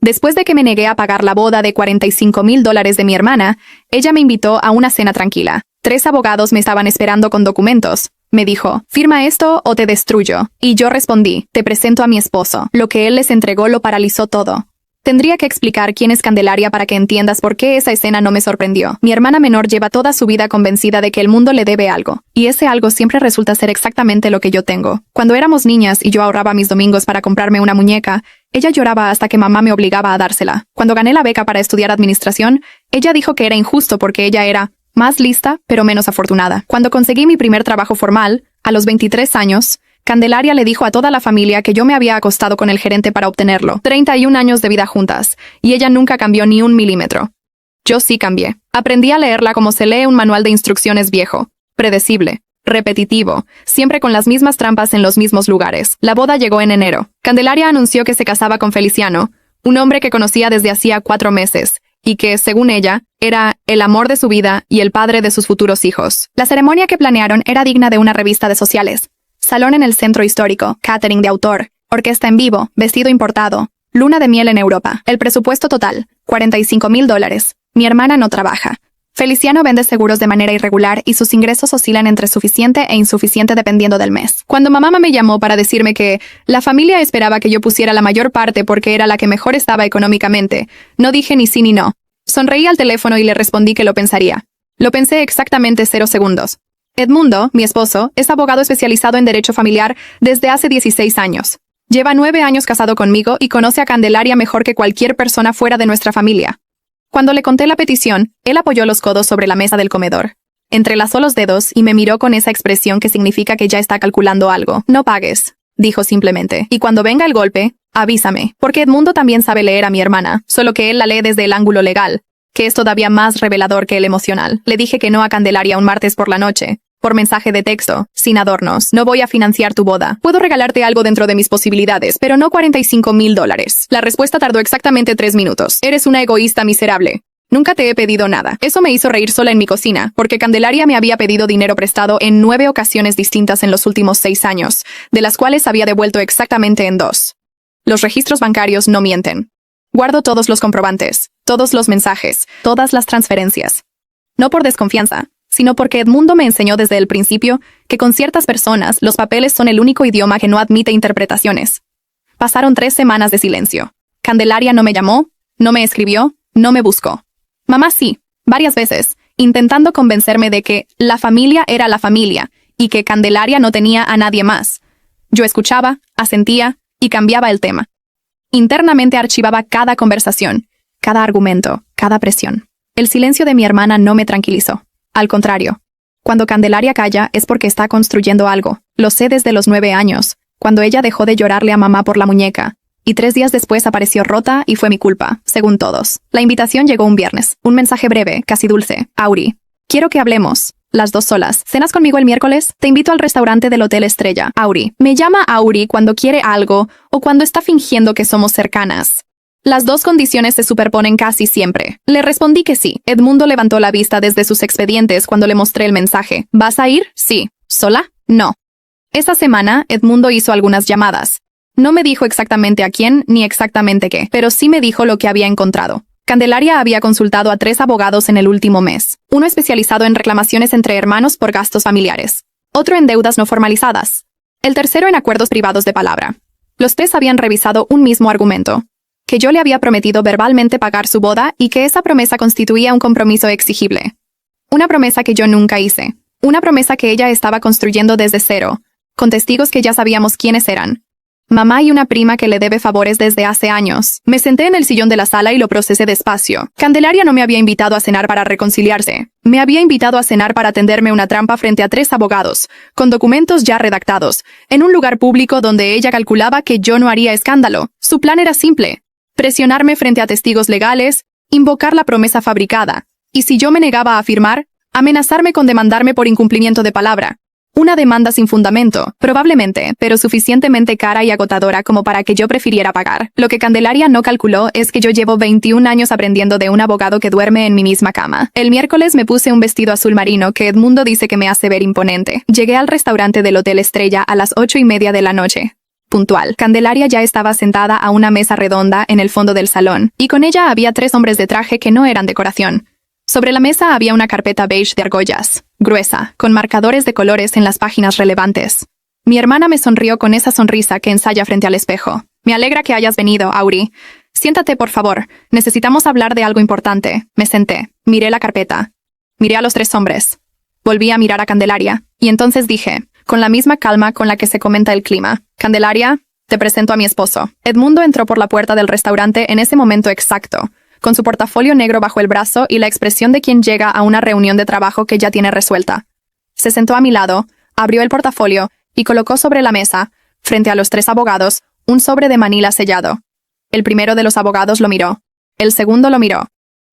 Después de que me negué a pagar la boda de $45,000 de mi hermana, ella me invitó a una cena tranquila. 3 abogados me estaban esperando con documentos. Me dijo, firma esto o te destruyo. Y yo respondí, te presento a mi esposo. Lo que él les entregó lo paralizó todo. Tendría que explicar quién es Candelaria para que entiendas por qué esa escena no me sorprendió. Mi hermana menor lleva toda su vida convencida de que el mundo le debe algo, y ese algo siempre resulta ser exactamente lo que yo tengo. Cuando éramos niñas y yo ahorraba mis domingos para comprarme una muñeca, ella lloraba hasta que mamá me obligaba a dársela. Cuando gané la beca para estudiar administración, ella dijo que era injusto porque ella era más lista, pero menos afortunada. Cuando conseguí mi primer trabajo formal, a los 23 años, Candelaria le dijo a toda la familia que yo me había acostado con el gerente para obtenerlo. 31 años de vida juntas, y ella nunca cambió ni un milímetro. Yo sí cambié. Aprendí a leerla como se lee un manual de instrucciones viejo, predecible, repetitivo, siempre con las mismas trampas en los mismos lugares. La boda llegó en enero. Candelaria anunció que se casaba con Feliciano, un hombre que conocía desde hacía 4 meses, y que, según ella, era el amor de su vida y el padre de sus futuros hijos. La ceremonia que planearon era digna de una revista de sociales. Salón en el centro histórico, catering de autor, orquesta en vivo, vestido importado, luna de miel en Europa. El presupuesto total, $45,000. Mi hermana no trabaja. Feliciano vende seguros de manera irregular y sus ingresos oscilan entre suficiente e insuficiente dependiendo del mes. Cuando mamá me llamó para decirme que la familia esperaba que yo pusiera la mayor parte porque era la que mejor estaba económicamente, no dije ni sí ni no. Sonreí al teléfono y le respondí que lo pensaría. Lo pensé exactamente 0 segundos. Edmundo, mi esposo, es abogado especializado en derecho familiar desde hace 16 años. Lleva 9 años casado conmigo y conoce a Candelaria mejor que cualquier persona fuera de nuestra familia. Cuando le conté la petición, él apoyó los codos sobre la mesa del comedor. Entrelazó los dedos y me miró con esa expresión que significa que ya está calculando algo. No pagues, dijo simplemente. Y cuando venga el golpe, avísame. Porque Edmundo también sabe leer a mi hermana, solo que él la lee desde el ángulo legal, que es todavía más revelador que el emocional. Le dije que no a Candelaria un martes por la noche, por mensaje de texto, sin adornos. No voy a financiar tu boda. Puedo regalarte algo dentro de mis posibilidades, pero no $45,000. La respuesta tardó exactamente 3 minutos. Eres una egoísta miserable. Nunca te he pedido nada. Eso me hizo reír sola en mi cocina, porque Candelaria me había pedido dinero prestado en 9 ocasiones distintas en los últimos 6 años, de las cuales había devuelto exactamente en 2. Los registros bancarios no mienten. Guardo todos los comprobantes, todos los mensajes, todas las transferencias. No por desconfianza, sino porque Edmundo me enseñó desde el principio que con ciertas personas los papeles son el único idioma que no admite interpretaciones. Pasaron 3 semanas de silencio. Candelaria no me llamó, no me escribió, no me buscó. Mamá sí, varias veces, intentando convencerme de que la familia era la familia y que Candelaria no tenía a nadie más. Yo escuchaba, asentía y cambiaba el tema. Internamente archivaba cada conversación, cada argumento, cada presión. El silencio de mi hermana no me tranquilizó. Al contrario, cuando Candelaria calla es porque está construyendo algo. Lo sé desde los 9 años, cuando ella dejó de llorarle a mamá por la muñeca, y 3 días después apareció rota y fue mi culpa, según todos. La invitación llegó un viernes, un mensaje breve, casi dulce. Auri, quiero que hablemos. Las 2 solas. ¿Cenas conmigo el miércoles? Te invito al restaurante del Hotel Estrella. Auri. Me llama Auri cuando quiere algo o cuando está fingiendo que somos cercanas. Las 2 condiciones se superponen casi siempre. Le respondí que sí. Edmundo levantó la vista desde sus expedientes cuando le mostré el mensaje. ¿Vas a ir? Sí. ¿Sola? No. Esa semana, Edmundo hizo algunas llamadas. No me dijo exactamente a quién ni exactamente qué, pero sí me dijo lo que había encontrado. Candelaria había consultado a 3 abogados en el último mes. Uno especializado en reclamaciones entre hermanos por gastos familiares. Otro en deudas no formalizadas. El tercero en acuerdos privados de palabra. Los 3 habían revisado un mismo argumento. Que yo le había prometido verbalmente pagar su boda y que esa promesa constituía un compromiso exigible. Una promesa que yo nunca hice. Una promesa que ella estaba construyendo desde cero, con testigos que ya sabíamos quiénes eran. Mamá y una prima que le debe favores desde hace años. Me senté en el sillón de la sala y lo procesé despacio. Candelaria no me había invitado a cenar para reconciliarse. Me había invitado a cenar para tenderme una trampa frente a 3 abogados, con documentos ya redactados, en un lugar público donde ella calculaba que yo no haría escándalo. Su plan era simple: presionarme frente a testigos legales, invocar la promesa fabricada, y si yo me negaba a firmar, amenazarme con demandarme por incumplimiento de palabra. Una demanda sin fundamento, probablemente, pero suficientemente cara y agotadora como para que yo prefiriera pagar. Lo que Candelaria no calculó es que yo llevo 21 años aprendiendo de un abogado que duerme en mi misma cama. El miércoles me puse un vestido azul marino que Edmundo dice que me hace ver imponente. Llegué al restaurante del Hotel Estrella a las 8:30 de la noche. puntual. Candelaria ya estaba sentada a una mesa redonda en el fondo del salón, y con ella había 3 hombres de traje que no eran decoración. Sobre la mesa había una carpeta beige de argollas, gruesa, con marcadores de colores en las páginas relevantes. Mi hermana me sonrió con esa sonrisa que ensaya frente al espejo. Me alegra que hayas venido, Auri. Siéntate, por favor. Necesitamos hablar de algo importante. Me senté. Miré la carpeta. Miré a los 3 hombres. Volví a mirar a Candelaria, y entonces dije, con la misma calma con la que se comenta el clima: Candelaria, te presento a mi esposo. Edmundo entró por la puerta del restaurante en ese momento exacto, con su portafolio negro bajo el brazo y la expresión de quien llega a una reunión de trabajo que ya tiene resuelta. Se sentó a mi lado, abrió el portafolio y colocó sobre la mesa, frente a los 3 abogados, un sobre de manila sellado. El primero de los abogados lo miró. El segundo lo miró.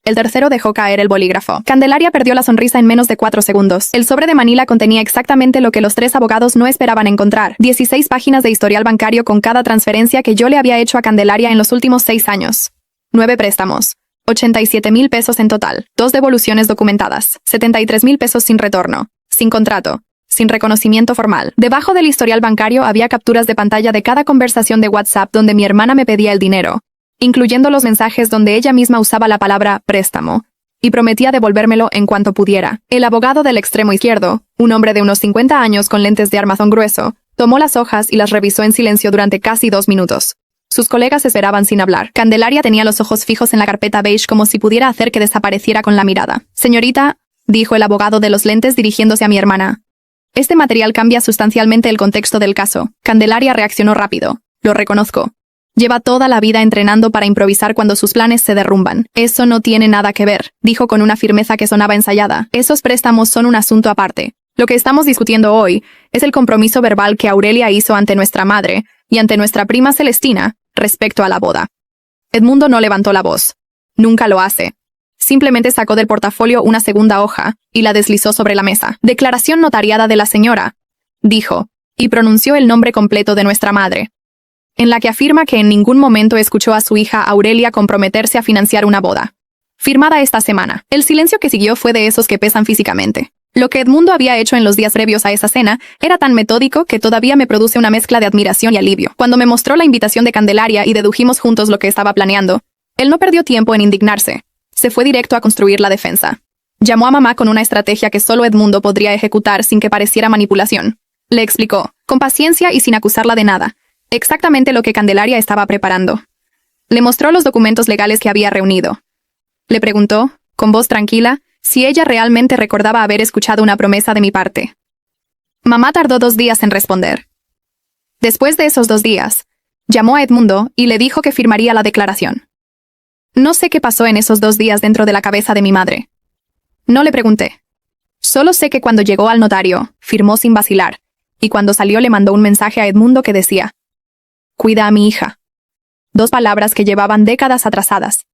El tercero dejó caer el bolígrafo. Candelaria perdió la sonrisa en menos de 4 segundos. El sobre de manila contenía exactamente lo que los 3 abogados no esperaban encontrar: 16 páginas de historial bancario con cada transferencia que yo le había hecho a Candelaria en los últimos 6 años. 9 préstamos. 87,000 pesos en total. 2 devoluciones documentadas. 73,000 pesos sin retorno. Sin contrato. Sin reconocimiento formal. Debajo del historial bancario había capturas de pantalla de cada conversación de WhatsApp donde mi hermana me pedía el dinero, incluyendo los mensajes donde ella misma usaba la palabra préstamo, y prometía devolvérmelo en cuanto pudiera. El abogado del extremo izquierdo, un hombre de unos 50 años con lentes de armazón grueso, tomó las hojas y las revisó en silencio durante casi 2 minutos. Sus colegas esperaban sin hablar. Candelaria tenía los ojos fijos en la carpeta beige como si pudiera hacer que desapareciera con la mirada. Señorita, dijo el abogado de los lentes dirigiéndose a mi hermana, este material cambia sustancialmente el contexto del caso. Candelaria reaccionó rápido. Lo reconozco. Lleva toda la vida entrenando para improvisar cuando sus planes se derrumban. Eso no tiene nada que ver, dijo con una firmeza que sonaba ensayada. Esos préstamos son un asunto aparte. Lo que estamos discutiendo hoy es el compromiso verbal que Aurelia hizo ante nuestra madre y ante nuestra prima Celestina respecto a la boda. Edmundo no levantó la voz. Nunca lo hace. Simplemente sacó del portafolio una segunda hoja y la deslizó sobre la mesa. Declaración notariada de la señora, dijo, y pronunció el nombre completo de nuestra madre, en la que afirma que en ningún momento escuchó a su hija Aurelia comprometerse a financiar una boda. Firmada esta semana. El silencio que siguió fue de esos que pesan físicamente. Lo que Edmundo había hecho en los días previos a esa cena era tan metódico que todavía me produce una mezcla de admiración y alivio. Cuando me mostró la invitación de Candelaria y dedujimos juntos lo que estaba planeando, él no perdió tiempo en indignarse. Se fue directo a construir la defensa. Llamó a mamá con una estrategia que solo Edmundo podría ejecutar sin que pareciera manipulación. Le explicó, con paciencia y sin acusarla de nada, exactamente lo que Candelaria estaba preparando. Le mostró los documentos legales que había reunido. Le preguntó, con voz tranquila, si ella realmente recordaba haber escuchado una promesa de mi parte. Mamá tardó 2 días en responder. Después de esos 2 días, llamó a Edmundo y le dijo que firmaría la declaración. No sé qué pasó en esos 2 días dentro de la cabeza de mi madre. No le pregunté. Solo sé que cuando llegó al notario, firmó sin vacilar, y cuando salió le mandó un mensaje a Edmundo que decía: «Cuida a mi hija». 2 palabras que llevaban décadas atrasadas.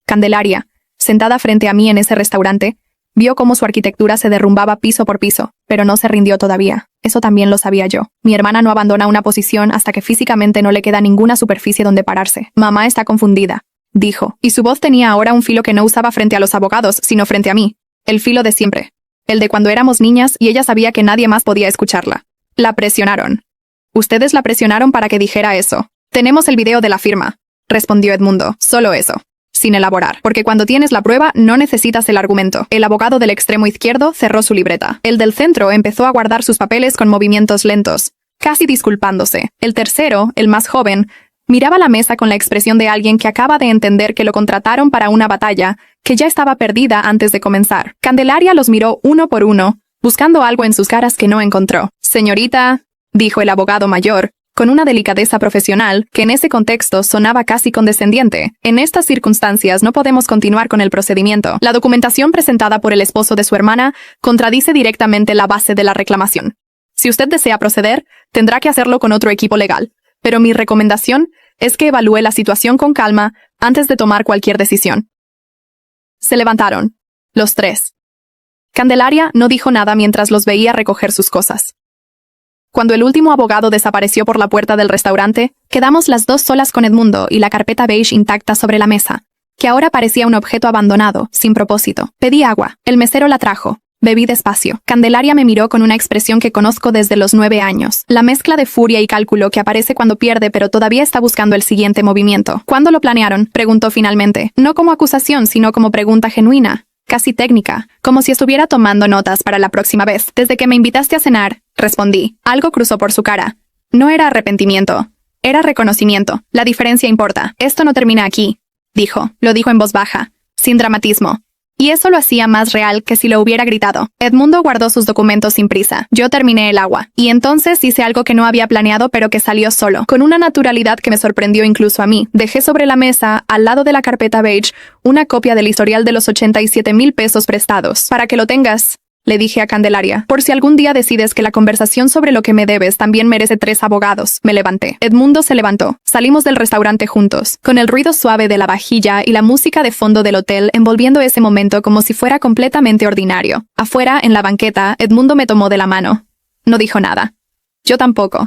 Candelaria, sentada frente a mí en ese restaurante, vio cómo su arquitectura se derrumbaba piso por piso, pero no se rindió todavía. Eso también lo sabía yo. Mi hermana no abandona una posición hasta que físicamente no le queda ninguna superficie donde pararse. Mamá está confundida, dijo, y su voz tenía ahora un filo que no usaba frente a los abogados, sino frente a mí. El filo de siempre. El de cuando éramos niñas y ella sabía que nadie más podía escucharla. La presionaron. Ustedes la presionaron para que dijera eso. Tenemos el video de la firma, respondió Edmundo. Solo eso. Sin elaborar, porque cuando tienes la prueba no necesitas el argumento. El abogado del extremo izquierdo cerró su libreta. El del centro empezó a guardar sus papeles con movimientos lentos, casi disculpándose. El tercero, el más joven, miraba la mesa con la expresión de alguien que acaba de entender que lo contrataron para una batalla que ya estaba perdida antes de comenzar. Candelaria los miró uno por uno, buscando algo en sus caras que no encontró. «Señorita», dijo el abogado mayor, con una delicadeza profesional que en ese contexto sonaba casi condescendiente. «En estas circunstancias no podemos continuar con el procedimiento. La documentación presentada por el esposo de su hermana contradice directamente la base de la reclamación. Si usted desea proceder, tendrá que hacerlo con otro equipo legal, pero mi recomendación es que evalúe la situación con calma antes de tomar cualquier decisión». Se levantaron, los 3. Candelaria no dijo nada mientras los veía recoger sus cosas. Cuando el último abogado desapareció por la puerta del restaurante, quedamos las 2 solas con Edmundo y la carpeta beige intacta sobre la mesa, que ahora parecía un objeto abandonado, sin propósito. Pedí agua. El mesero la trajo. Bebí despacio. Candelaria me miró con una expresión que conozco desde los 9 años. La mezcla de furia y cálculo que aparece cuando pierde pero todavía está buscando el siguiente movimiento. ¿Cuándo lo planearon?, preguntó finalmente. No como acusación, sino como pregunta genuina, casi técnica, como si estuviera tomando notas para la próxima vez. Desde que me invitaste a cenar, respondí. Algo cruzó por su cara. No era arrepentimiento. Era reconocimiento. La diferencia importa. Esto no termina aquí, dijo. Lo dijo en voz baja, sin dramatismo. Y eso lo hacía más real que si lo hubiera gritado. Edmundo guardó sus documentos sin prisa. Yo terminé el agua. Y entonces hice algo que no había planeado pero que salió solo, con una naturalidad que me sorprendió incluso a mí. Dejé sobre la mesa, al lado de la carpeta beige, una copia del historial de los 87,000 pesos prestados. Para que lo tengas, le dije a Candelaria, por si algún día decides que la conversación sobre lo que me debes también merece 3 abogados. Me levanté. Edmundo se levantó. Salimos del restaurante juntos, con el ruido suave de la vajilla y la música de fondo del hotel envolviendo ese momento como si fuera completamente ordinario. Afuera, en la banqueta, Edmundo me tomó de la mano. No dijo nada. Yo tampoco.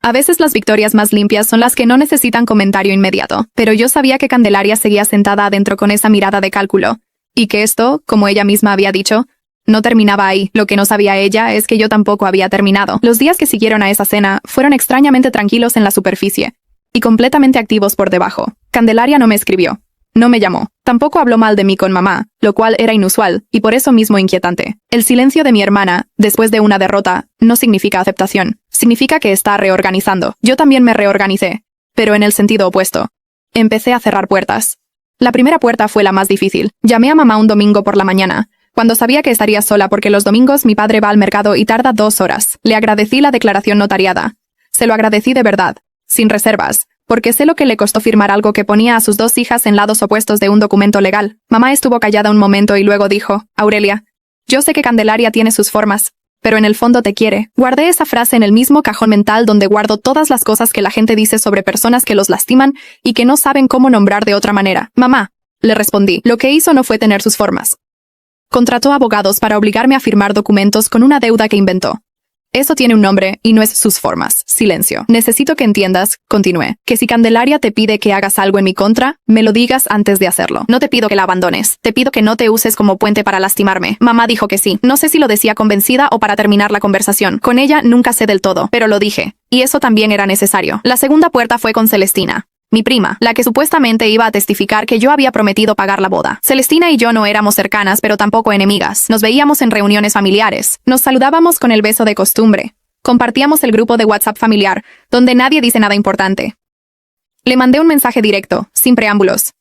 A veces las victorias más limpias son las que no necesitan comentario inmediato, pero yo sabía que Candelaria seguía sentada adentro con esa mirada de cálculo, y que esto, como ella misma había dicho, no terminaba ahí. Lo que no sabía ella es que yo tampoco había terminado. Los días que siguieron a esa cena fueron extrañamente tranquilos en la superficie y completamente activos por debajo. Candelaria no me escribió. No me llamó. Tampoco habló mal de mí con mamá, lo cual era inusual y por eso mismo inquietante. El silencio de mi hermana, después de una derrota, no significa aceptación. Significa que está reorganizando. Yo también me reorganicé, pero en el sentido opuesto. Empecé a cerrar puertas. La primera puerta fue la más difícil. Llamé a mamá un domingo por la mañana, cuando sabía que estaría sola porque los domingos mi padre va al mercado y tarda 2 horas. Le agradecí la declaración notariada. Se lo agradecí de verdad, sin reservas, porque sé lo que le costó firmar algo que ponía a sus 2 hijas en lados opuestos de un documento legal. Mamá estuvo callada un momento y luego dijo, Aurelia, yo sé que Candelaria tiene sus formas, pero en el fondo te quiere. Guardé esa frase en el mismo cajón mental donde guardo todas las cosas que la gente dice sobre personas que los lastiman y que no saben cómo nombrar de otra manera. Mamá, le respondí, lo que hizo no fue tener sus formas. Contrató abogados para obligarme a firmar documentos con una deuda que inventó. Eso tiene un nombre y no es sus formas. Silencio. Necesito que entiendas, continué, que si Candelaria te pide que hagas algo en mi contra, me lo digas antes de hacerlo. No te pido que la abandones. Te pido que no te uses como puente para lastimarme. Mamá dijo que sí. No sé si lo decía convencida o para terminar la conversación. Con ella nunca sé del todo, pero lo dije. Y eso también era necesario. La segunda puerta fue con Celestina, mi prima, la que supuestamente iba a testificar que yo había prometido pagar la boda. Celestina y yo no éramos cercanas, pero tampoco enemigas. Nos veíamos en reuniones familiares. Nos saludábamos con el beso de costumbre. Compartíamos el grupo de WhatsApp familiar, donde nadie dice nada importante. Le mandé un mensaje directo, sin preámbulos.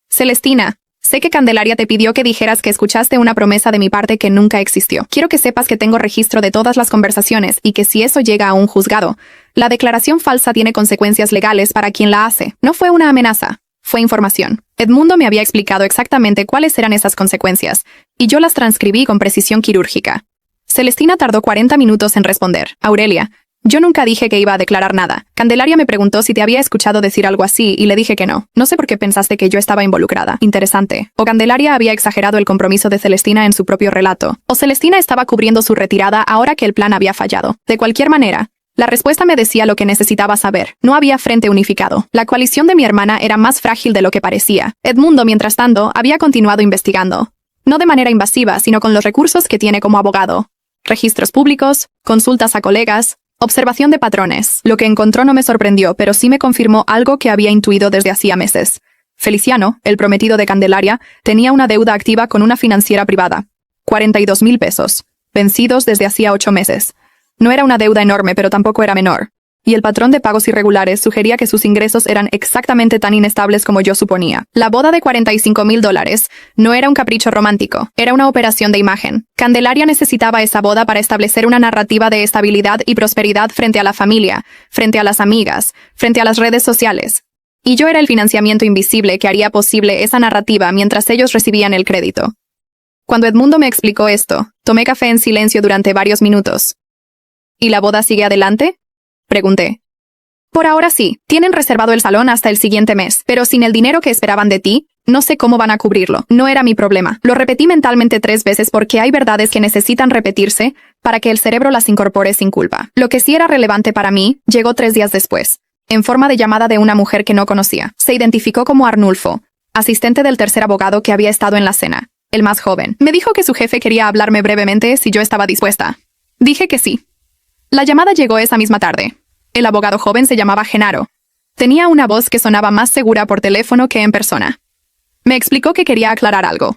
Celestina, sé que Candelaria te pidió que dijeras que escuchaste una promesa de mi parte que nunca existió. Quiero que sepas que tengo registro de todas las conversaciones y que si eso llega a un juzgado, la declaración falsa tiene consecuencias legales para quien la hace. No fue una amenaza, fue información. Edmundo me había explicado exactamente cuáles eran esas consecuencias, y yo las transcribí con precisión quirúrgica. Celestina tardó 40 minutos en responder. Aurelia, yo nunca dije que iba a declarar nada. Candelaria me preguntó si te había escuchado decir algo así y le dije que no. No sé por qué pensaste que yo estaba involucrada. Interesante. O Candelaria había exagerado el compromiso de Celestina en su propio relato. O Celestina estaba cubriendo su retirada ahora que el plan había fallado. De cualquier manera, la respuesta me decía lo que necesitaba saber. No había frente unificado. La coalición de mi hermana era más frágil de lo que parecía. Edmundo, mientras tanto, había continuado investigando. No de manera invasiva, sino con los recursos que tiene como abogado. Registros públicos, consultas a colegas, observación de patrones. Lo que encontró no me sorprendió, pero sí me confirmó algo que había intuido desde hacía meses. Feliciano, el prometido de Candelaria, tenía una deuda activa con una financiera privada. 42,000 pesos, vencidos desde hacía 8 meses. No era una deuda enorme, pero tampoco era menor. Y el patrón de pagos irregulares sugería que sus ingresos eran exactamente tan inestables como yo suponía. La boda de $45,000 no era un capricho romántico, era una operación de imagen. Candelaria necesitaba esa boda para establecer una narrativa de estabilidad y prosperidad frente a la familia, frente a las amigas, frente a las redes sociales. Y yo era el financiamiento invisible que haría posible esa narrativa mientras ellos recibían el crédito. Cuando Edmundo me explicó esto, tomé café en silencio durante varios minutos. ¿Y la boda sigue adelante?, pregunté. Por ahora sí, tienen reservado el salón hasta el siguiente mes, pero sin el dinero que esperaban de ti, no sé cómo van a cubrirlo. No era mi problema. Lo repetí mentalmente 3 veces porque hay verdades que necesitan repetirse para que el cerebro las incorpore sin culpa. Lo que sí era relevante para mí llegó 3 días después, en forma de llamada de una mujer que no conocía. Se identificó como Arnulfo, asistente del tercer abogado que había estado en la cena. el más joven. Me dijo que su jefe quería hablarme brevemente si yo estaba dispuesta. Dije que sí. La llamada llegó esa misma tarde. El abogado joven se llamaba Genaro. Tenía una voz que sonaba más segura por teléfono que en persona. Me explicó que quería aclarar algo.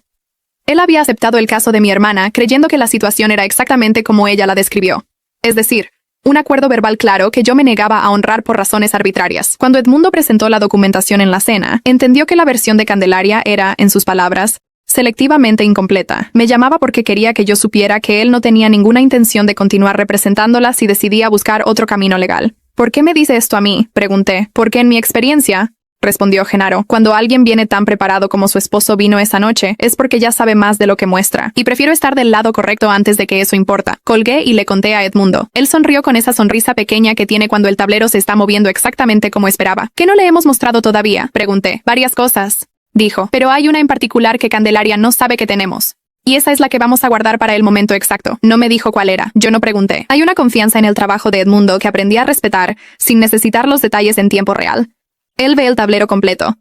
Él había aceptado el caso de mi hermana creyendo que la situación era exactamente como ella la describió. Es decir, un acuerdo verbal claro que yo me negaba a honrar por razones arbitrarias. Cuando Edmundo presentó la documentación en la cena, entendió que la versión de Candelaria era, en sus palabras, selectivamente incompleta. Me llamaba porque quería que yo supiera que él no tenía ninguna intención de continuar representándola si decidía buscar otro camino legal. ¿Por qué me dice esto a mí?, pregunté. Porque en mi experiencia, respondió Genaro, cuando alguien viene tan preparado como su esposo vino esa noche, es porque ya sabe más de lo que muestra. Y prefiero estar del lado correcto antes de que eso importa. Colgué y le conté a Edmundo. Él sonrió con esa sonrisa pequeña que tiene cuando el tablero se está moviendo exactamente como esperaba. ¿Qué no le hemos mostrado todavía?, pregunté. Varias cosas, dijo, pero hay una en particular que Candelaria no sabe que tenemos. Y esa es la que vamos a guardar para el momento exacto. No me dijo cuál era. Yo no pregunté. Hay una confianza en el trabajo de Edmundo que aprendí a respetar sin necesitar los detalles en tiempo real. Él ve el tablero completo.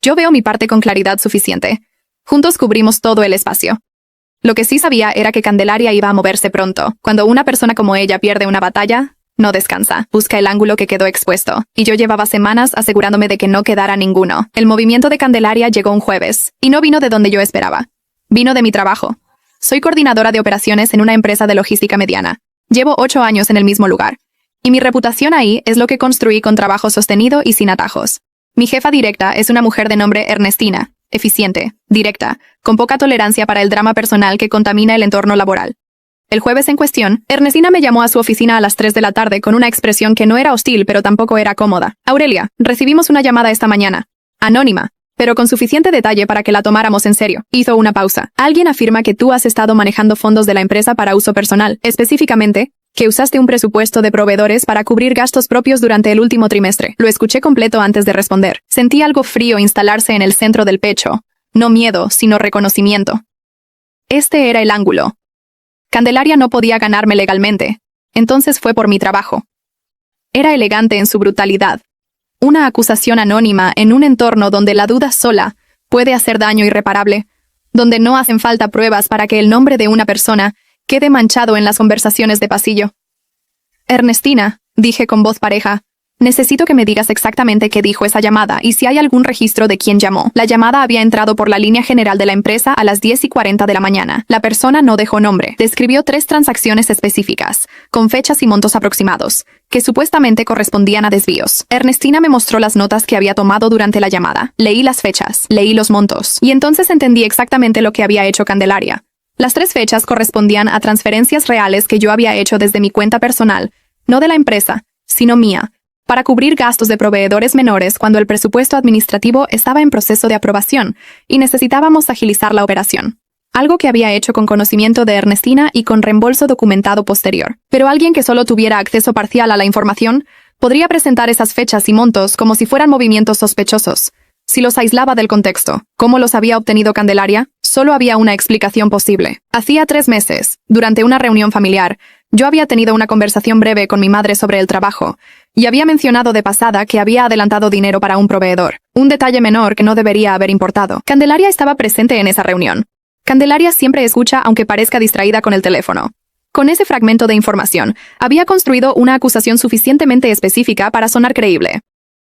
Yo veo mi parte con claridad suficiente. Juntos cubrimos todo el espacio. Lo que sí sabía era que Candelaria iba a moverse pronto. Cuando una persona como ella pierde una batalla, no descansa. Busca el ángulo que quedó expuesto. Y yo llevaba semanas asegurándome de que no quedara ninguno. El movimiento de Candelaria llegó un jueves. Y no vino de donde yo esperaba. Vino de mi trabajo. Soy coordinadora de operaciones en una empresa de logística mediana. Llevo 8 años en el mismo lugar. Y mi reputación ahí es lo que construí con trabajo sostenido y sin atajos. Mi jefa directa es una mujer de nombre Ernestina, eficiente, directa, con poca tolerancia para el drama personal que contamina el entorno laboral. El jueves en cuestión, Ernestina me llamó a su oficina a las 3 de la tarde con una expresión que no era hostil pero tampoco era cómoda. Aurelia, recibimos una llamada esta mañana. Anónima, pero con suficiente detalle para que la tomáramos en serio. Hizo una pausa. Alguien afirma que tú has estado manejando fondos de la empresa para uso personal, específicamente, que usaste un presupuesto de proveedores para cubrir gastos propios durante el último trimestre. Lo escuché completo antes de responder. Sentí algo frío instalarse en el centro del pecho. No miedo, sino reconocimiento. Este era el ángulo. Candelaria no podía ganarme legalmente. Entonces fue por mi trabajo. Era elegante en su brutalidad. Una acusación anónima en un entorno donde la duda sola puede hacer daño irreparable, donde no hacen falta pruebas para que el nombre de una persona quede manchado en las conversaciones de pasillo. Ernestina, dije con voz pareja, necesito que me digas exactamente qué dijo esa llamada y si hay algún registro de quién llamó. La llamada había entrado por la línea general de la empresa a las 10:40 de la mañana. La persona no dejó nombre. Describió 3 transacciones específicas, con fechas y montos aproximados, que supuestamente correspondían a desvíos. Ernestina me mostró las notas que había tomado durante la llamada. Leí las fechas, leí los montos, y entonces entendí exactamente lo que había hecho Candelaria. Las 3 fechas correspondían a transferencias reales que yo había hecho desde mi cuenta personal, no de la empresa, sino mía, para cubrir gastos de proveedores menores cuando el presupuesto administrativo estaba en proceso de aprobación y necesitábamos agilizar la operación. Algo que había hecho con conocimiento de Ernestina y con reembolso documentado posterior. Pero alguien que solo tuviera acceso parcial a la información podría presentar esas fechas y montos como si fueran movimientos sospechosos, si los aislaba del contexto. ¿Cómo los había obtenido Candelaria? Solo había una explicación posible. Hacía 3 meses, durante una reunión familiar, yo había tenido una conversación breve con mi madre sobre el trabajo, y había mencionado de pasada que había adelantado dinero para un proveedor. Un detalle menor que no debería haber importado. Candelaria estaba presente en esa reunión. Candelaria siempre escucha aunque parezca distraída con el teléfono. Con ese fragmento de información, había construido una acusación suficientemente específica para sonar creíble.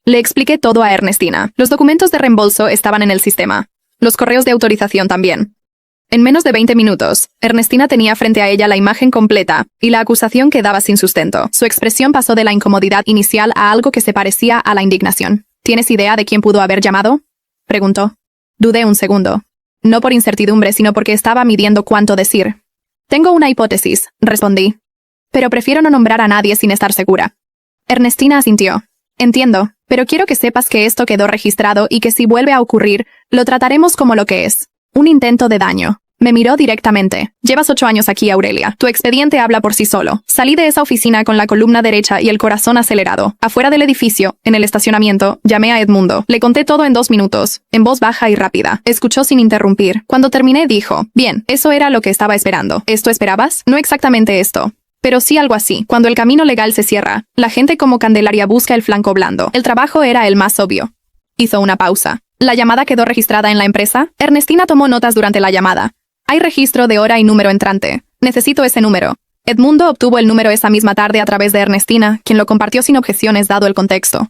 Le expliqué todo a Ernestina. Los documentos de reembolso estaban en el sistema. Los correos de autorización también. En menos de 20 minutos, Ernestina tenía frente a ella la imagen completa, y la acusación quedaba sin sustento. Su expresión pasó de la incomodidad inicial a algo que se parecía a la indignación. ¿Tienes idea de quién pudo haber llamado?, preguntó. Dudé un segundo. No por incertidumbre, sino porque estaba midiendo cuánto decir. Tengo una hipótesis, respondí. Pero prefiero no nombrar a nadie sin estar segura. Ernestina asintió. Entiendo, pero quiero que sepas que esto quedó registrado y que si vuelve a ocurrir, lo trataremos como lo que es. Un intento de daño. Me miró directamente. Llevas 8 años aquí, Aurelia. Tu expediente habla por sí solo. Salí de esa oficina con la columna derecha y el corazón acelerado. Afuera del edificio, en el estacionamiento, llamé a Edmundo. Le conté todo en 2 minutos, en voz baja y rápida. Escuchó sin interrumpir. Cuando terminé dijo, bien, eso era lo que estaba esperando. ¿Esto esperabas? No exactamente esto. Pero sí algo así. Cuando el camino legal se cierra, la gente como Candelaria busca el flanco blando. El trabajo era el más obvio. Hizo una pausa. ¿La llamada quedó registrada en la empresa? Ernestina tomó notas durante la llamada. Hay registro de hora y número entrante. Necesito ese número. Edmundo obtuvo el número esa misma tarde a través de Ernestina, quien lo compartió sin objeciones dado el contexto.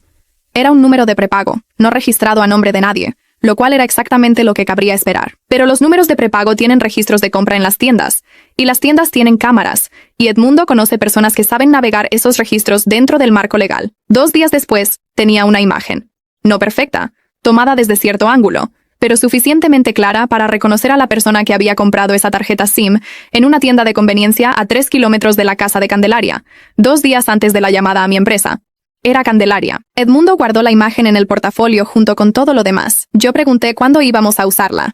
Era un número de prepago, no registrado a nombre de nadie, lo cual era exactamente lo que cabría esperar. Pero los números de prepago tienen registros de compra en las tiendas, y las tiendas tienen cámaras, y Edmundo conoce personas que saben navegar esos registros dentro del marco legal. 2 días después, tenía una imagen. No perfecta, tomada desde cierto ángulo, pero suficientemente clara para reconocer a la persona que había comprado esa tarjeta SIM en una tienda de conveniencia a 3 kilómetros de la casa de Candelaria, 2 días antes de la llamada a mi empresa. Era Candelaria. Edmundo guardó la imagen en el portafolio junto con todo lo demás. Yo pregunté cuándo íbamos a usarla.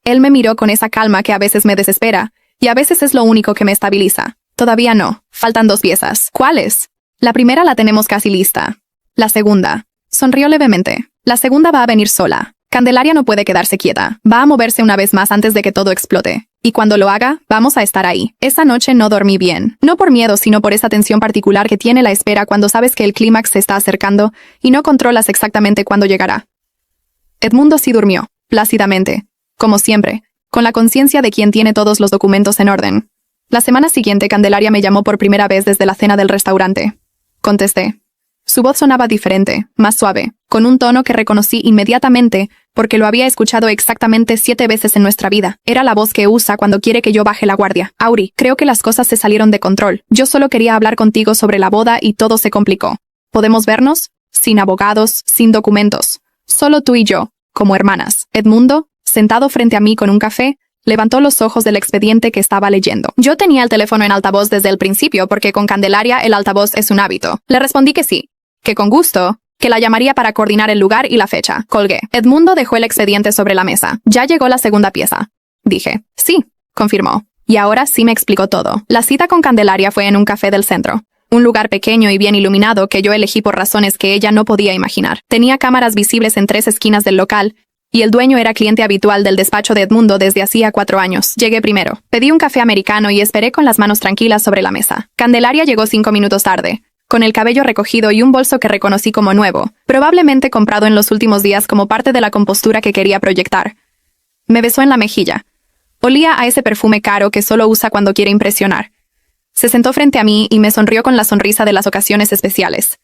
Él me miró con esa calma que a veces me desespera, y a veces es lo único que me estabiliza. Todavía no. Faltan 2 piezas. ¿Cuáles? La primera la tenemos casi lista. La segunda. Sonrió levemente. La segunda va a venir sola. Candelaria no puede quedarse quieta. Va a moverse una vez más antes de que todo explote. Y cuando lo haga, vamos a estar ahí. Esa noche no dormí bien. No por miedo, sino por esa tensión particular que tiene la espera cuando sabes que el clímax se está acercando y no controlas exactamente cuándo llegará. Edmundo sí durmió, plácidamente, como siempre, con la conciencia de quien tiene todos los documentos en orden. La semana siguiente, Candelaria me llamó por primera vez desde la cena del restaurante. Contesté. Su voz sonaba diferente, más suave, con un tono que reconocí inmediatamente porque lo había escuchado exactamente 7 veces en nuestra vida. Era la voz que usa cuando quiere que yo baje la guardia. Auri, creo que las cosas se salieron de control. Yo solo quería hablar contigo sobre la boda y todo se complicó. ¿Podemos vernos? Sin abogados, sin documentos. Solo tú y yo, como hermanas. Edmundo, sentado frente a mí con un café, levantó los ojos del expediente que estaba leyendo. Yo tenía el teléfono en altavoz desde el principio porque con Candelaria el altavoz es un hábito. Le respondí que sí, que con gusto, que la llamaría para coordinar el lugar y la fecha. Colgué. Edmundo dejó el expediente sobre la mesa. Ya llegó la segunda pieza. Dije. Sí, confirmó. Y ahora sí me explicó todo. La cita con Candelaria fue en un café del centro. Un lugar pequeño y bien iluminado que yo elegí por razones que ella no podía imaginar. Tenía cámaras visibles en 3 esquinas del local, y el dueño era cliente habitual del despacho de Edmundo desde hacía 4 años. Llegué primero. Pedí un café americano y esperé con las manos tranquilas sobre la mesa. Candelaria llegó 5 minutos tarde, con el cabello recogido y un bolso que reconocí como nuevo, probablemente comprado en los últimos días como parte de la compostura que quería proyectar. Me besó en la mejilla. Olía a ese perfume caro que solo usa cuando quiere impresionar. Se sentó frente a mí y me sonrió con la sonrisa de las ocasiones especiales.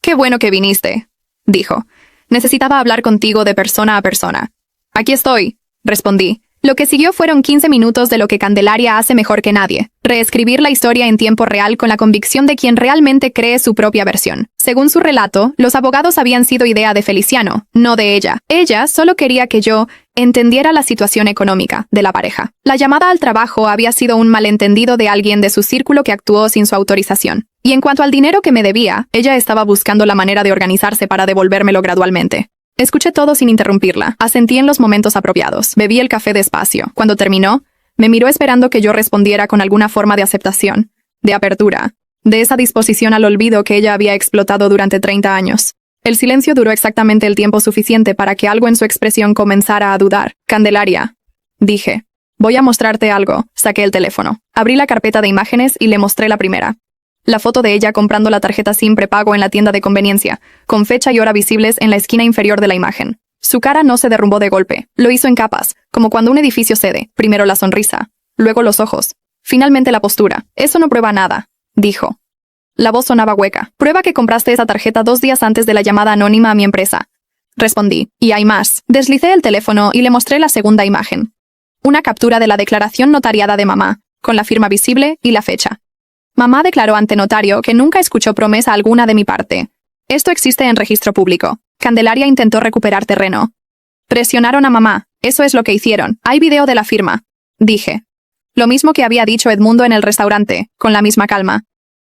«Qué bueno que viniste», dijo. «Necesitaba hablar contigo de persona a persona». «Aquí estoy», respondí. Lo que siguió fueron 15 minutos de lo que Candelaria hace mejor que nadie: reescribir la historia en tiempo real con la convicción de quien realmente cree su propia versión. Según su relato, los abogados habían sido idea de Feliciano, no de ella. Ella solo quería que yo entendiera la situación económica de la pareja. La llamada al trabajo había sido un malentendido de alguien de su círculo que actuó sin su autorización. Y en cuanto al dinero que me debía, ella estaba buscando la manera de organizarse para devolvérmelo gradualmente. Escuché todo sin interrumpirla. Asentí en los momentos apropiados. Bebí el café despacio. Cuando terminó, me miró esperando que yo respondiera con alguna forma de aceptación, de apertura, de esa disposición al olvido que ella había explotado durante 30 años. El silencio duró exactamente el tiempo suficiente para que algo en su expresión comenzara a dudar. «Candelaria», dije, «voy a mostrarte algo». Saqué el teléfono. Abrí la carpeta de imágenes y le mostré la primera. La foto de ella comprando la tarjeta SIM prepago en la tienda de conveniencia, con fecha y hora visibles en la esquina inferior de la imagen. Su cara no se derrumbó de golpe. Lo hizo en capas, como cuando un edificio cede. Primero la sonrisa, luego los ojos, finalmente la postura. «Eso no prueba nada», dijo. La voz sonaba hueca. «Prueba que compraste esa tarjeta 2 días antes de la llamada anónima a mi empresa», respondí. «Y hay más». Deslicé el teléfono y le mostré la segunda imagen. Una captura de la declaración notariada de mamá, con la firma visible y la fecha. Mamá declaró ante notario que nunca escuchó promesa alguna de mi parte. Esto existe en registro público. Candelaria intentó recuperar terreno. Presionaron a mamá. Eso es lo que hicieron. Hay video de la firma, dije. Lo mismo que había dicho Edmundo en el restaurante, con la misma calma.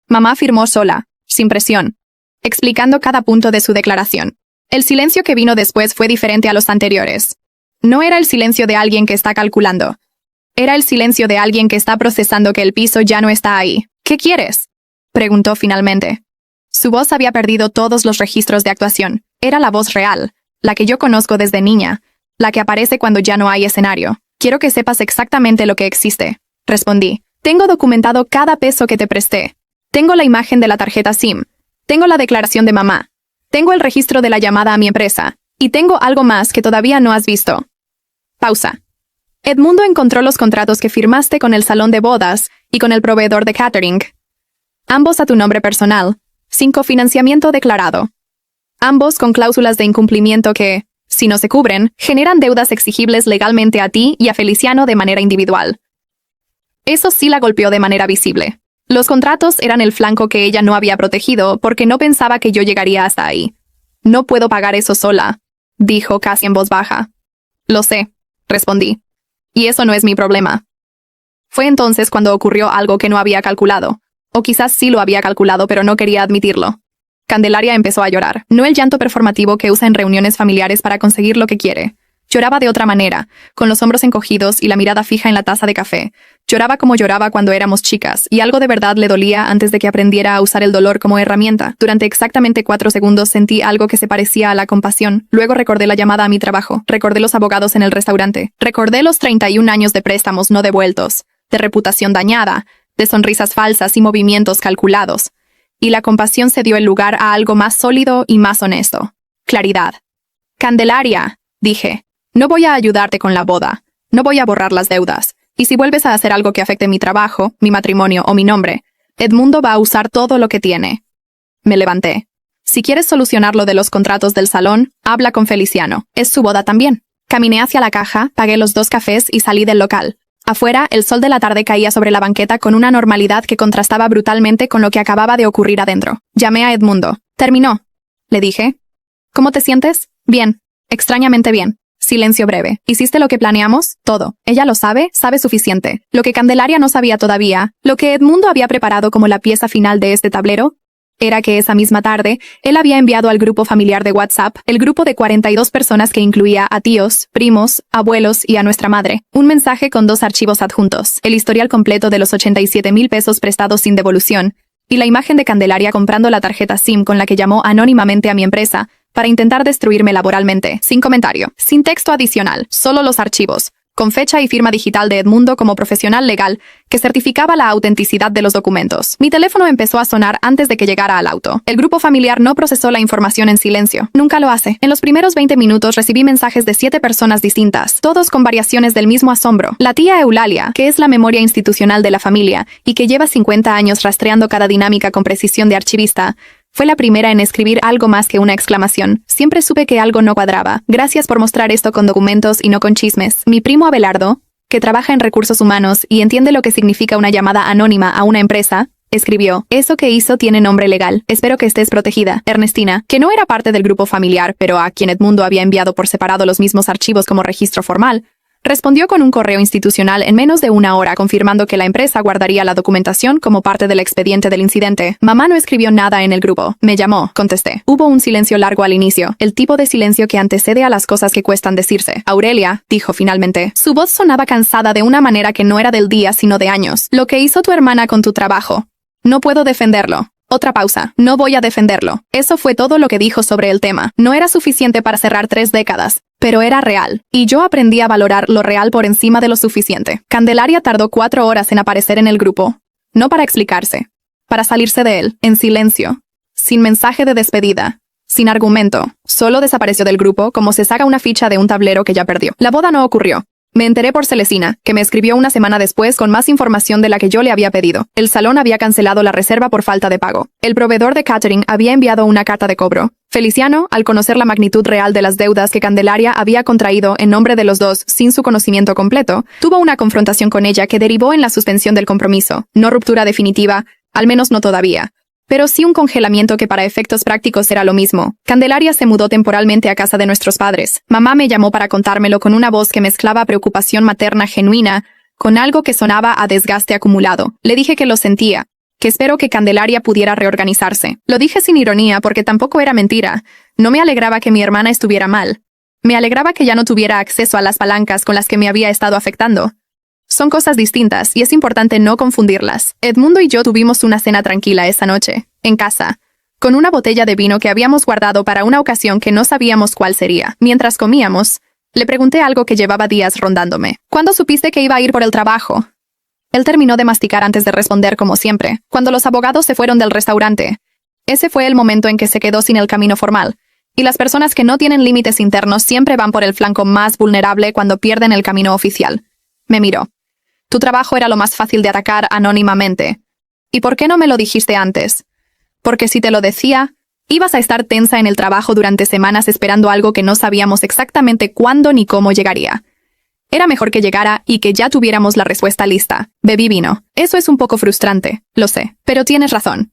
Mamá firmó sola, sin presión, explicando cada punto de su declaración. El silencio que vino después fue diferente a los anteriores. No era el silencio de alguien que está calculando. Era el silencio de alguien que está procesando que el piso ya no está ahí. «¿Qué quieres?», preguntó finalmente. Su voz había perdido todos los registros de actuación. Era la voz real, la que yo conozco desde niña, la que aparece cuando ya no hay escenario. «Quiero que sepas exactamente lo que existe», respondí. «Tengo documentado cada peso que te presté. Tengo la imagen de la tarjeta SIM. Tengo la declaración de mamá. Tengo el registro de la llamada a mi empresa. Y tengo algo más que todavía no has visto». Pausa. Edmundo encontró los contratos que firmaste con el salón de bodas y con el proveedor de catering. Ambos a tu nombre personal, sin cofinanciamiento declarado. Ambos con cláusulas de incumplimiento que, si no se cubren, generan deudas exigibles legalmente a ti y a Feliciano de manera individual. Eso sí la golpeó de manera visible. Los contratos eran el flanco que ella no había protegido porque no pensaba que yo llegaría hasta ahí. No puedo pagar eso sola, dijo casi en voz baja. Lo sé, respondí. Y eso no es mi problema. Fue entonces cuando ocurrió algo que no había calculado. O quizás sí lo había calculado, pero no quería admitirlo. Candelaria empezó a llorar, no el llanto performativo que usa en reuniones familiares para conseguir lo que quiere. Lloraba de otra manera, con los hombros encogidos y la mirada fija en la taza de café. Lloraba como lloraba cuando éramos chicas, y algo de verdad le dolía antes de que aprendiera a usar el dolor como herramienta. Durante exactamente 4 segundos sentí algo que se parecía a la compasión. Luego recordé la llamada a mi trabajo, recordé los abogados en el restaurante, recordé los 31 años de préstamos no devueltos, de reputación dañada, de sonrisas falsas y movimientos calculados. Y la compasión se dio el lugar a algo más sólido y más honesto. Claridad. Candelaria, dije. No voy a ayudarte con la boda. No voy a borrar las deudas. Y si vuelves a hacer algo que afecte mi trabajo, mi matrimonio o mi nombre, Edmundo va a usar todo lo que tiene. Me levanté. Si quieres solucionar lo de los contratos del salón, habla con Feliciano. Es su boda también. Caminé hacia la caja, pagué los 2 cafés y salí del local. Afuera, el sol de la tarde caía sobre la banqueta con una normalidad que contrastaba brutalmente con lo que acababa de ocurrir adentro. Llamé a Edmundo. Terminó, le dije. ¿Cómo te sientes? Bien. Extrañamente bien. Silencio breve. ¿Hiciste lo que planeamos? Todo. Ella lo sabe, sabe suficiente. Lo que Candelaria no sabía todavía, lo que Edmundo había preparado como la pieza final de este tablero, era que esa misma tarde, él había enviado al grupo familiar de WhatsApp, el grupo de 42 personas que incluía a tíos, primos, abuelos y a nuestra madre, un mensaje con 2 archivos adjuntos, el historial completo de los 87,000 pesos prestados sin devolución, y la imagen de Candelaria comprando la tarjeta SIM con la que llamó anónimamente a mi empresa, para intentar destruirme laboralmente, sin comentario, sin texto adicional, solo los archivos, con fecha y firma digital de Edmundo como profesional legal, que certificaba la autenticidad de los documentos. Mi teléfono empezó a sonar antes de que llegara al auto. El grupo familiar no procesó la información en silencio. Nunca lo hace. En los primeros 20 minutos recibí mensajes de 7 personas distintas, todos con variaciones del mismo asombro. La tía Eulalia, que es la memoria institucional de la familia, y que lleva 50 años rastreando cada dinámica con precisión de archivista, fue la primera en escribir algo más que una exclamación. Siempre supe que algo no cuadraba. Gracias por mostrar esto con documentos y no con chismes. Mi primo Abelardo, que trabaja en recursos humanos y entiende lo que significa una llamada anónima a una empresa, escribió, eso que hizo tiene nombre legal. Espero que estés protegida. Ernestina, que no era parte del grupo familiar, pero a quien Edmundo había enviado por separado los mismos archivos como registro formal, respondió con un correo institucional en menos de 1 hora confirmando que la empresa guardaría la documentación como parte del expediente del incidente. Mamá no escribió nada en el grupo. Me llamó, contesté. Hubo un silencio largo al inicio, el tipo de silencio que antecede a las cosas que cuestan decirse. Aurelia, dijo finalmente. Su voz sonaba cansada de una manera que no era del día sino de años. Lo que hizo tu hermana con tu trabajo. No puedo defenderlo. Otra pausa. No voy a defenderlo. Eso fue todo lo que dijo sobre el tema. No era suficiente para cerrar 3 décadas, pero era real. Y yo aprendí a valorar lo real por encima de lo suficiente. Candelaria tardó 4 horas en aparecer en el grupo. No para explicarse. Para salirse de él, en silencio. Sin mensaje de despedida. Sin argumento. Solo desapareció del grupo como se saca una ficha de un tablero que ya perdió. La boda no ocurrió. Me enteré por Celestina, que me escribió una semana después con más información de la que yo le había pedido. El salón había cancelado la reserva por falta de pago. El proveedor de catering había enviado una carta de cobro. Feliciano, al conocer la magnitud real de las deudas que Candelaria había contraído en nombre de los dos sin su conocimiento completo, tuvo una confrontación con ella que derivó en la suspensión del compromiso. No ruptura definitiva, al menos no todavía. Pero sí un congelamiento que para efectos prácticos era lo mismo. Candelaria se mudó temporalmente a casa de nuestros padres. Mamá me llamó para contármelo con una voz que mezclaba preocupación materna genuina con algo que sonaba a desgaste acumulado. Le dije que lo sentía, que espero que Candelaria pudiera reorganizarse. Lo dije sin ironía porque tampoco era mentira. No me alegraba que mi hermana estuviera mal. Me alegraba que ya no tuviera acceso a las palancas con las que me había estado afectando. Son cosas distintas y es importante no confundirlas. Edmundo y yo tuvimos una cena tranquila esa noche, en casa, con una botella de vino que habíamos guardado para una ocasión que no sabíamos cuál sería. Mientras comíamos, le pregunté algo que llevaba días rondándome. ¿Cuándo supiste que iba a ir por el trabajo? Él terminó de masticar antes de responder como siempre, cuando los abogados se fueron del restaurante. Ese fue el momento en que se quedó sin el camino formal. Y las personas que no tienen límites internos siempre van por el flanco más vulnerable cuando pierden el camino oficial. Me miró. Tu trabajo era lo más fácil de atacar anónimamente. ¿Y por qué no me lo dijiste antes? Porque si te lo decía, ibas a estar tensa en el trabajo durante semanas esperando algo que no sabíamos exactamente cuándo ni cómo llegaría. Era mejor que llegara y que ya tuviéramos la respuesta lista. Bebí vino. Eso es un poco frustrante, lo sé, pero tienes razón.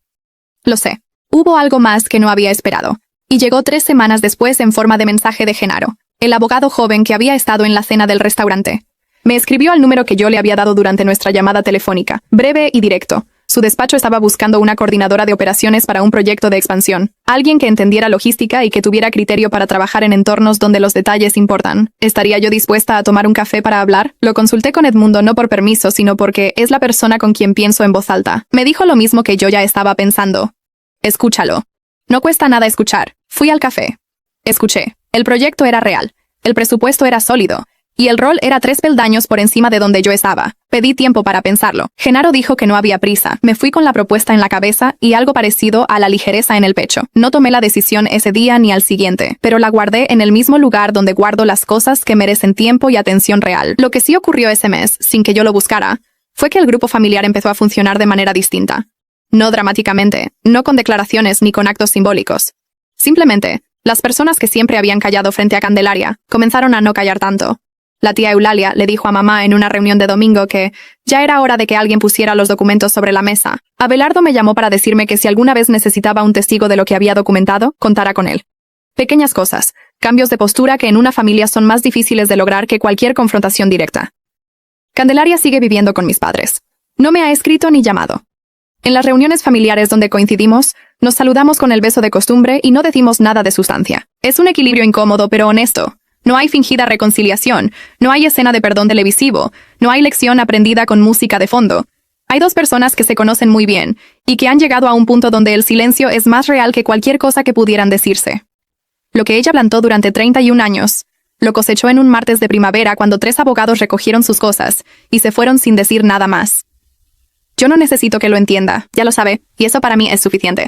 Lo sé. Hubo algo más que no había esperado, y llegó 3 semanas después en forma de mensaje de Genaro, el abogado joven que había estado en la cena del restaurante. Me escribió al número que yo le había dado durante nuestra llamada telefónica, breve y directo. Su despacho estaba buscando una coordinadora de operaciones para un proyecto de expansión, alguien que entendiera logística y que tuviera criterio para trabajar en entornos donde los detalles importan. ¿Estaría yo dispuesta a tomar un café para hablar? Lo consulté con Edmundo no por permiso, sino porque es la persona con quien pienso en voz alta. Me dijo lo mismo que yo ya estaba pensando. Escúchalo. No cuesta nada escuchar. Fui al café. Escuché. El proyecto era real. El presupuesto era sólido. Y el rol era 3 peldaños por encima de donde yo estaba. Pedí tiempo para pensarlo. Genaro dijo que no había prisa. Me fui con la propuesta en la cabeza y algo parecido a la ligereza en el pecho. No tomé la decisión ese día ni al siguiente, pero la guardé en el mismo lugar donde guardo las cosas que merecen tiempo y atención real. Lo que sí ocurrió ese mes, sin que yo lo buscara, fue que el grupo familiar empezó a funcionar de manera distinta. No dramáticamente, no con declaraciones ni con actos simbólicos. Simplemente, las personas que siempre habían callado frente a Candelaria comenzaron a no callar tanto. La tía Eulalia le dijo a mamá en una reunión de domingo que ya era hora de que alguien pusiera los documentos sobre la mesa. Abelardo me llamó para decirme que si alguna vez necesitaba un testigo de lo que había documentado, contara con él. Pequeñas cosas, cambios de postura que en una familia son más difíciles de lograr que cualquier confrontación directa. Candelaria sigue viviendo con mis padres. No me ha escrito ni llamado. En las reuniones familiares donde coincidimos, nos saludamos con el beso de costumbre y no decimos nada de sustancia. Es un equilibrio incómodo pero honesto. No hay fingida reconciliación, no hay escena de perdón televisivo, no hay lección aprendida con música de fondo. Hay 2 personas que se conocen muy bien, y que han llegado a un punto donde el silencio es más real que cualquier cosa que pudieran decirse. Lo que ella plantó durante 31 años, lo cosechó en un martes de primavera cuando 3 abogados recogieron sus cosas, y se fueron sin decir nada más. Yo no necesito que lo entienda, ya lo sabe, y eso para mí es suficiente.